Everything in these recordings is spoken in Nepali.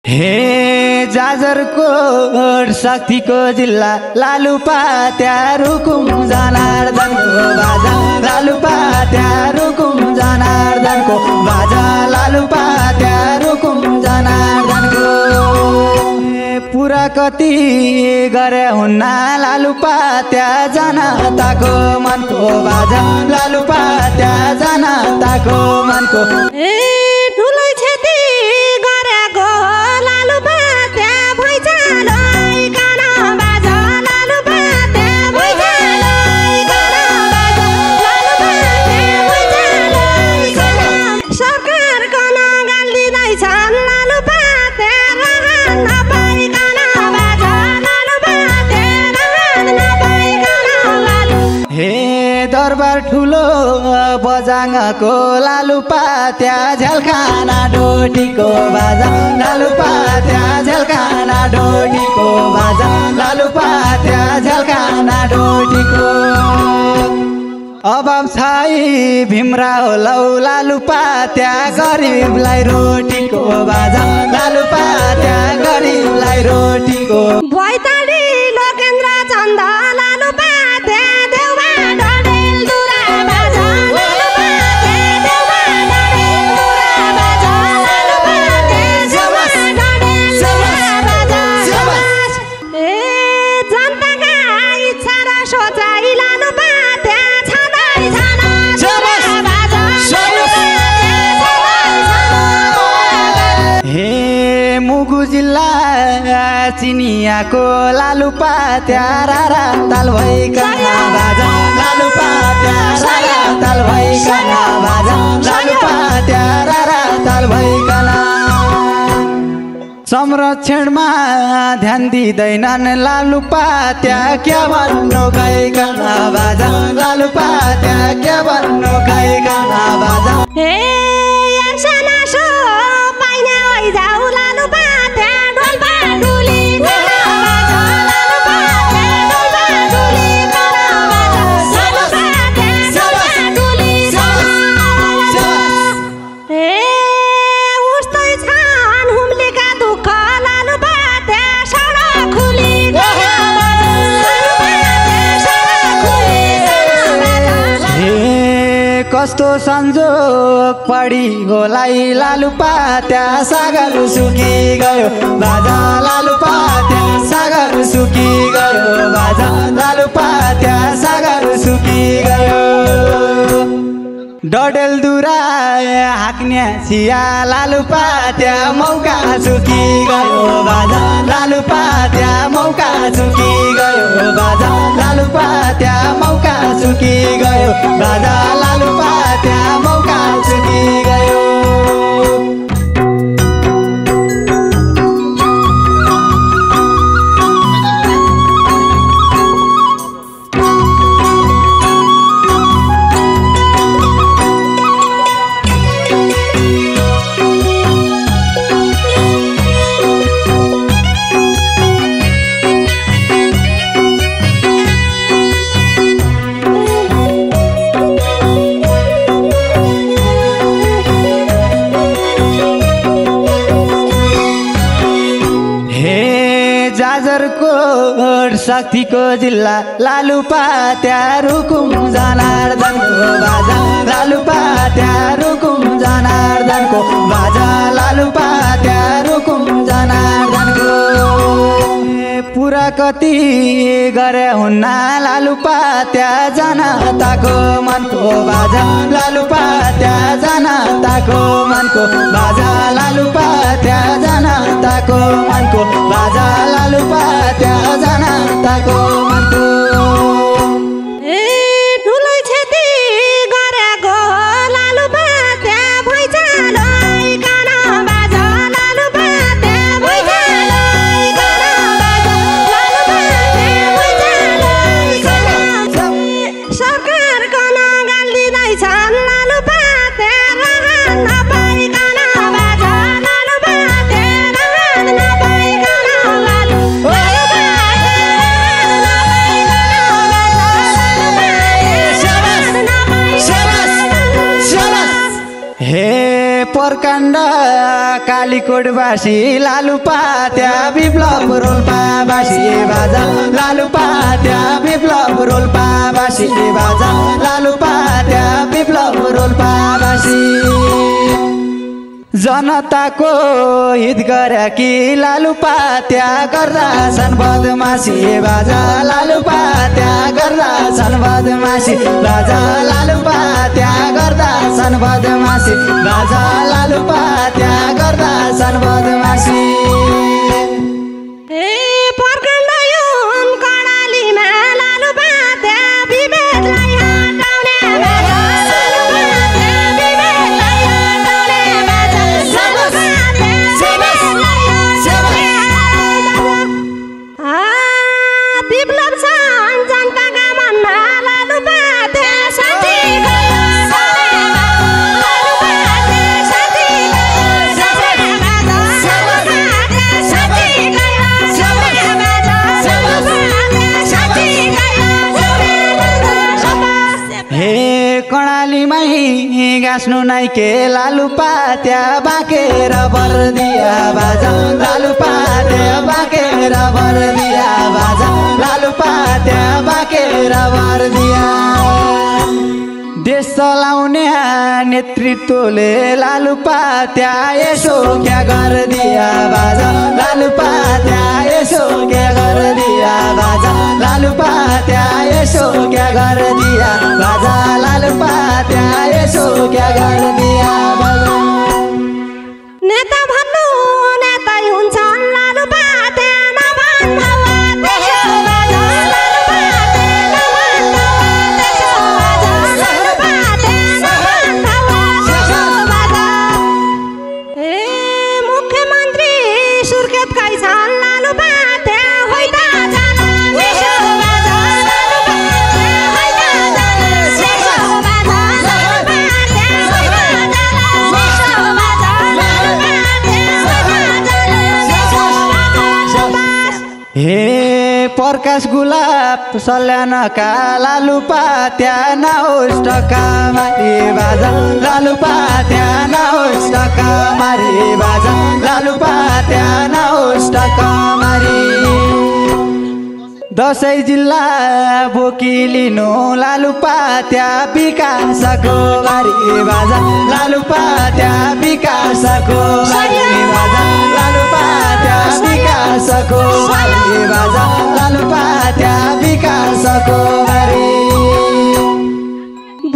हे जाजरकोट शक्तिको जिल्ला लालुपात्या रुकुम जनार्दनको बाजा लालुपात्या रुकुम जनार्दनको बाजा लालुपात्या रुकुम जनार्दनको पुरा कति गरे हुन्न लालुपात्या जनताको मनको बाजा लालुपात्या जनताको मनको ठुलै क्षति गरेको लालुपात्या भैँचालोइकन बाजा लालुपात्या भैँचालोइकन बाजा लालुपात्या भैँचालोइकन सरकारको नगाल दिँदैछन् लालुपात्या रहन नपाइकन बाजा लालुपात्या रहन नपाइकन लालु हे दरबार ठुलो बजाङको लालुपात्या झल्काना डोटीको बाजा लालुपात्या झल्काना डोटीको बाजा लालुपात्या झल्काना डोटीको अभाव छाई भीमरा होलौ लालुपात्या गरिबलाई रोटीको बाजा लालुपात्या गरिबलाई रोटीको भैताडी लोकेन्द्र चन्द लालुपात्या देउबा डडेलधुरा बाजा लालुपात्या देउबा डडेलधुरा बाजा लालुपात्या देउबा डडेलधुरा बाजा ए जनताका इच्छा र सोचाइ लालुपात्या छँदै छन् बाजा हे मुगु जिल्ला चिनियाको लालुपात्या रारा ताल भइकन बाजा लालुपात्या रारा ताल भइकन बाजा लालुपात्या रारा ताल भइकन संरक्षणमा ध्यान दिँदैनन् लालुपात्या क्या भन्नु गइकन बाजा लालुपात्या क्या भन्नु गइकन बाजा हे यासनासो पाइने ओइजाउ लालुपात्या डोल्पा डुली बाजा लालुपात्या डोल्पा डुली बाजा लालुपात्या डोल्पा डुली हे उस्तै छन् हुम्लीका दुःख लालुपात्या सडक खुली हे कस्तो संजोग पडी होलाई लालुपात्या सागर सुकी गयो बाजा लालुपात्या सागर सुकी गयो बाजा लालुपात्या सागर सुकी गयो डडेलधुरा हाक्ने छिया लालुपात्या मौका सुकी गयो बाजा लालुपात्या मौका सुकी गयो बाजा लालुपात्या मौका सुकी गयो बाजा लालुपात्या मौका सुकी गयो जाजरकोट शक्तिको जिल्ला लालुपात्या रुकुम जनार्दनको बाजा लालुपात्या रुकुम जनार्दनको बाजा लालुपात्या रुकुम जनार्दनको पुरा कति गरे हुन्न लालुपात्या जनताको मनको बाजा लालुपात्या जनताको मनको बाजा लालुपात्या जनताको मनको बाजा लालुपात्या जनताको मनको ए ठुलै क्षति गरेको लालुपात्या भैँचालोइकन बाजा लालुपात्या भैँचालोइकन बाजा लालुपात्या भैँचालोइकन सरकारको नगाल दिँदैछन् लालुपात्या रहन नपाइकन बाजा लालुपात्या रहन नपाइकन लालु लालुपात्या कालीकोटवासी लालुपात्या विप्लव रोल्पावासी बाजा लालुपात्या विप्लव रोल्पावासी बाजा लालुपात्या विप्लव रोल्पावासी जनताको हित गरे कि लालुपात्या गर्दा छन् बदमासी बाजा लालुपात्या गर्दा छन् बदमासी बाजा लालुपात्या गर्दा छन् बदमासी बाजा लालुपात्या गर्दा छन् बदमासी गाँस्नु नाइ के लालुपात्या बाँकेर बर्दिया बाजा लालुपात्या बाँकेर बर्दिया बाजा लालुपात्या बाँकेर बर्दिया देश चलाउने नेतृत्वले लालुपात्या यसो क्या गर्दिया बाजा लालुपात्या यसो क्या गर्दिया बाजा लालुपात्या यसो क्या गर्दिया बाजा लालुपात्या यसो क्या गर्दिया बाजा नेता भन्नु नेतै हुन्छन् लालुपात्या नभन्नु त्यसो बाजा लालुपात्या नभन्नु त्यसो बाजा लालुपात्या नभन्नु त्यसो बाजा मुख्यमन्त्री सुर्खेतकै छन् लालुपात्या होइन जान त्यसो बाजा लालुपात्या होइन जान त्यसो बाजा लालुपात्या होइन जान हे प्रकाश गुलाब सल्यानका लालुपात्या नहोस् टका मारी बाजा लालुपात्या नहोस् टका मारी बाजा लालुपात्या नहोस् टका मारी दसैँ जिल्ला बोकिलिनु लालुपात्या विकासको बारी बाजा लालुपात्या विकासको बारी बाजा लालुपात्या विकासको बारी बाजा लालुपात्या विकासको बारी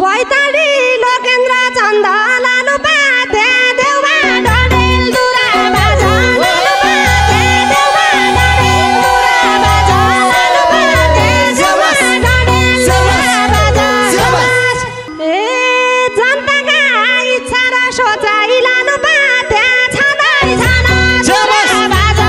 भैतडी लोकेन्द्र चन्द लालुपात्या देउबा डडेलधुरा बाजा लालुपात्या देउबा डडेलधुरा बाजा लालुपात्या देउबा डडेलधुरा बाजा जनताका इच्छा र सोचाइ लालुपात्या छँदै छन् दुरा बाजा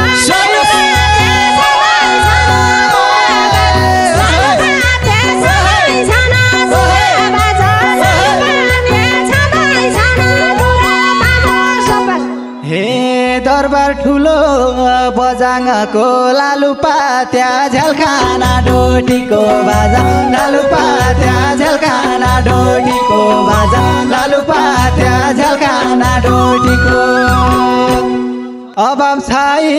लालुपात्या छँदै छन् दुरा बाजा लालुपात्या छँदै छन् दुरा बाजा हे दरबार ठुलो बजाङको लालुपात्या झ्यालखाना डोटीको बाजा लालुपात्या झ्यालखाना डोटीको बाजा लालुपात्या झ्यालखाना डोटीको अभाव छाई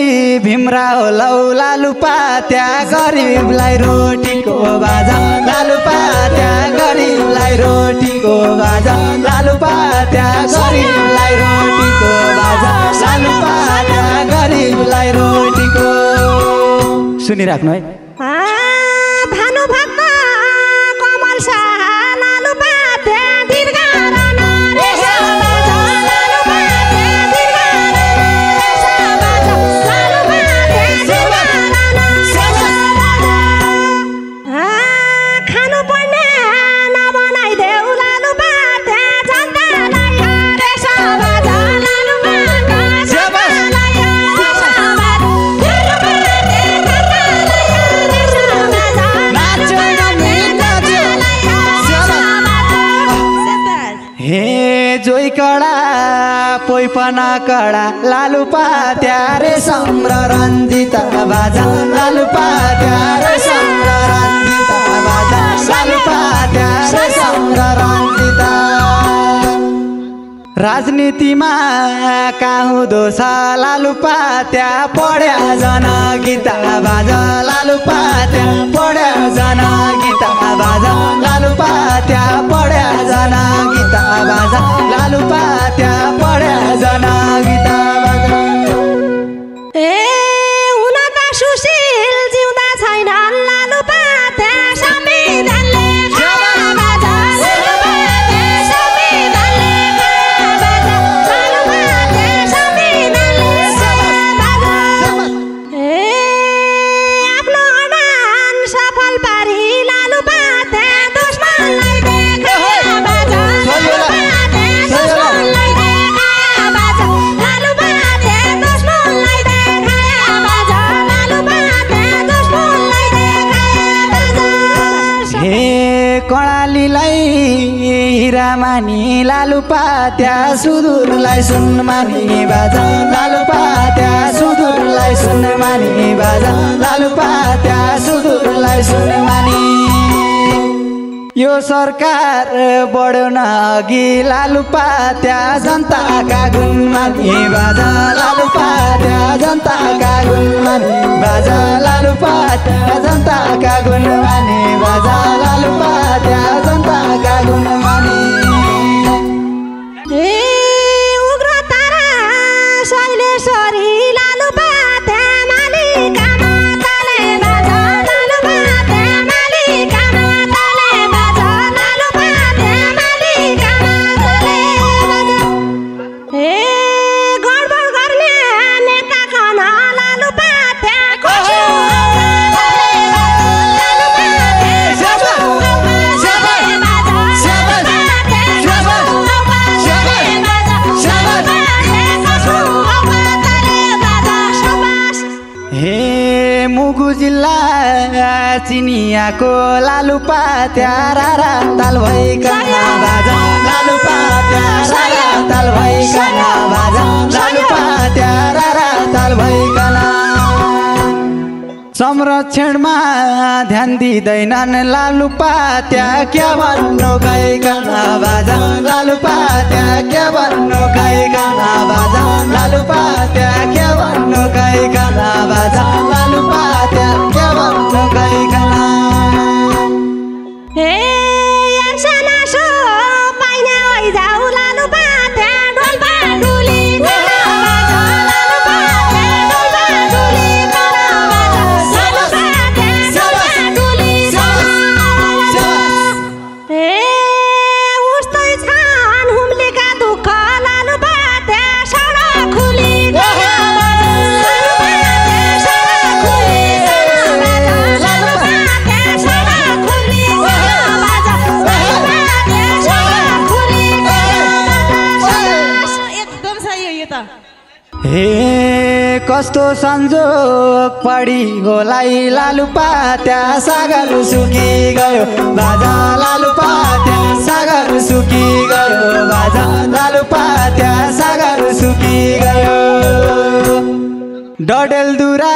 भीमरा लौ लालुपात्या गरिबलाई रोटीको बाजा लालुपात्या गरिबलाई रोटीको बाजा लालुपात्या गरिबलाई रोटीको बाजा लालुपात्या गरिबलाई रोटीको सुनिराख्नु है भानुभक्त कमल शाह लालुपात्या दीर्घारण रेसा बाजा लालुपात्या दीर्घारण रेसा बाजा लालुपात्या दीर्घारण रेसा बाजा खानुपर्ने नबनाइदेऊ लालुपात्या जनतालाई रेसा बाजा लालुपात्या जनतालाई रेसा बाजा हे जोई कडा पोइपना कडा लालुपात्या रे सम्र रञ्जिता बाजा लालुपात्या रे सम्र रञ्जिता बाजा लालुपात्या रे सम्र रञ्जिता राजनीतिमा काहुँदो छ लालुपा त्यहाँ पढ्या जनगीता बाजा लालुपा त्यहाँ पढ्या जनगीता बाजा लालुपा त्यहाँ पढ्या जनगीता बाजा लालुपा त्यहाँ पढ्या जनगीता बाजा ए हुन त सुशील जिउँदा छैन लालुपा त्यहाँ संविधानले बाजा लालुपा त्यहाँ संविधानले बाजा लालुपा त्यहाँ संविधानले बाजा ए आफ्नो अडान सफल पारी लालुपा त्यहाँ दुश्मनलाई देखा बाजा लालुपा त्यहाँ दुश्मनलाई देखा बाजा लालुपा त्यहाँ दुश्मनलाई देखा बाजा लालुपा त्यहाँ दुश्मनलाई देखा बाजा हे कर्णालीलाई हिरा मानी लालुपा त्यहाँ सुदूरलाई सुन मानी बाजा लालुपा त्यहाँ सुदूरलाई सुन मानी बाजा लालुपा त्यहाँ सुदूरलाई सुन मानी यो सरकार बढ्यो न अघि लालुपा त्यहाँ जनताका गुण मानी बाजा लालुपा त्यहाँ जनताका गुण मानी बाजा लालुपा त्यहाँ जनताका गुण मानी बाजा लालुपा त्यहाँ जनताका गुण मानी ए उग्र तारा शैलेश्वरी लालुपा त्यहाँ मालिकामा ताले बाजा लालुपा त्यहाँ मालिकामा ताले बाजा लालुपा त्यहाँ मालिकामा ताले बाजा ए गडबड गर्ने नेता कन लालुपा त्यहाँ कसो हे मुगु जिल्ला चिनियाको लालुपा त्यहाँ रारा ताल भइकन बाजा लालुपा त्यहाँ रारा ताल भइकन बाजा लालुपा त्यहाँ रारा ताल भइकन संरक्षणमा ध्यान दिँदैनन् लालुपा त्यहाँ के भन्नु गइकन बाजा लालुपा त्यहाँ के भन्नु गइकन बाजा लालुपा त्यहाँ के भन्नु गइकन बाजा लालुपा त्यहाँ के भन्नु गइकन ए यार्सनासो पाइने ओइजाउ लालुपा त्यहाँ डोल्पा डुली बाजा लालुपा त्यहाँ डोल्पा डुली बाजा लालुपा त्यहाँ डोल्पा डुली ए उस्तै छन् हुम्लेका दुःख लालुपा त्यहाँ सडक खुली लालुपा त्यहाँ सडक खुली लालुपा त्यहाँ सडक खुली बाजा लालुपा त्यहाँ सडक खुली एकदम सही हो यो त हे कस्तो संजोग पढी होलाई लालुपा त्यहाँ सागर सुकी गयो बाजा लालुपा त्यहाँ सागर सुकी गयो बाजा लालुपा त्यहाँ सागर सुकी गयो डडेलधुरा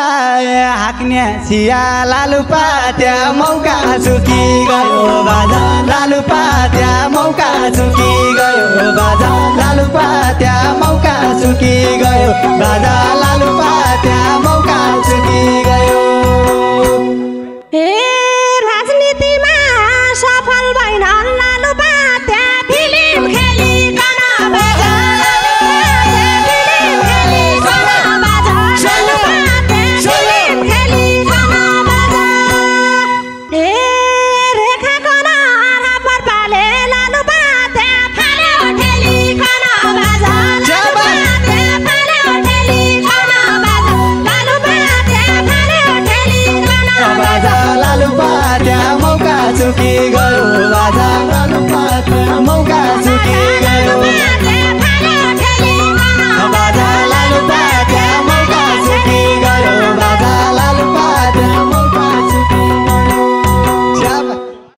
हाँक्ने सिया लालुपा त्यहाँ मौका सुकी गयो बाजा लालुपा त्यहाँ मौका सुकी गयो बाजा लालुपा त्यहाँ मौका सुकी गयो बाजा लालुपा त्यहाँ मौका सुकी गयो ए राजनीतिमा सफल भइन लालुपा त्यहाँ फिल्म खेलिकन बाजा लालुपा त्यहाँ फिल्म खेलिकन बाजा लालुपा त्यहाँ फिल्म खेलिकन बाजा ए रेखाको नरापर पाले लालुपा त्यहाँ फाल्यो ठेलिकन बाजा लालुपा त्यहाँ फाल्यो ठेलिकन बाजा लालुपा त्यहाँ फाल्यो ठेलिकन बाजा लालुपा त्यहाँ मौका सुकी